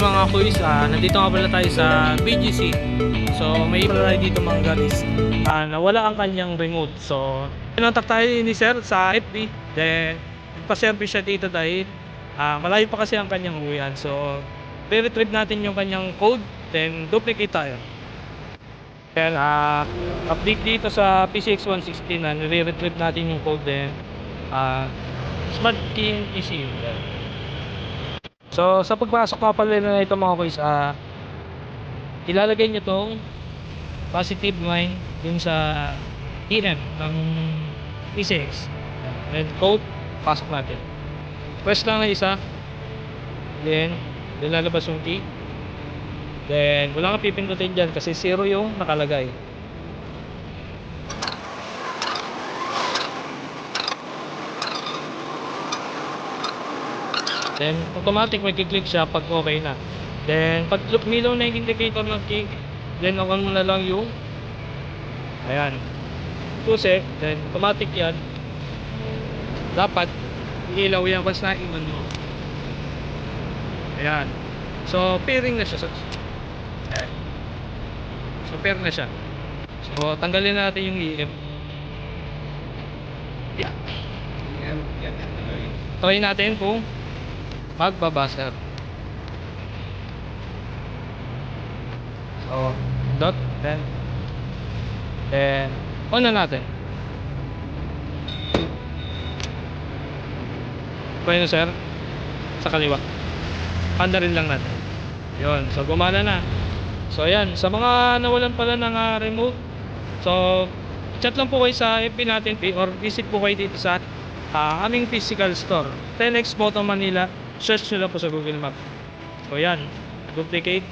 mga kuys, nandito nga pala tayo sa BGC. So may pala tayo dito mga guys, nawala ang kanyang remote. So pinontak tayo ni sir sa FB. Then pa-service siya dito dahil malayo pa kasi ang kanyang uwian. So re-retrieve natin yung kanyang code, then duplicate tayo. Then update dito sa PCX160 na nire-retrieve natin yung code, then Smart Key ECU. So sa pagpasok nga pala na ito mga kuys, ilalagay nyo tong positive line dun sa TM ng PCX, and code, pasok natin. Press lang na isa, then lalabas yung key. Then wala kang pipindutin dyan kasi 0 yung nakalagay. Then automatic magki-click siya pag okay na. Then pag umilaw na yung indicator ng key, then on mo na lang yung ayan, susi, then automatic yan. Dapat ilaw yan once na iwan mo. Ayan. So pairing na siya. So pair na siya. So tanggalin natin yung EM. Yeah. Try natin kung magbabasa. So dot, then on na natin. Pwede na sir, sa kaliwa. Pandarin lang natin. Yun, so gumana na. So ayan, sa mga nawalan pala ng remote, so chat lang po kayo sa FB natin or visit po kayo dito sa aming physical store, 10X Moto Manila. Search nyo lang po sa Google Map. So ayan, duplicate,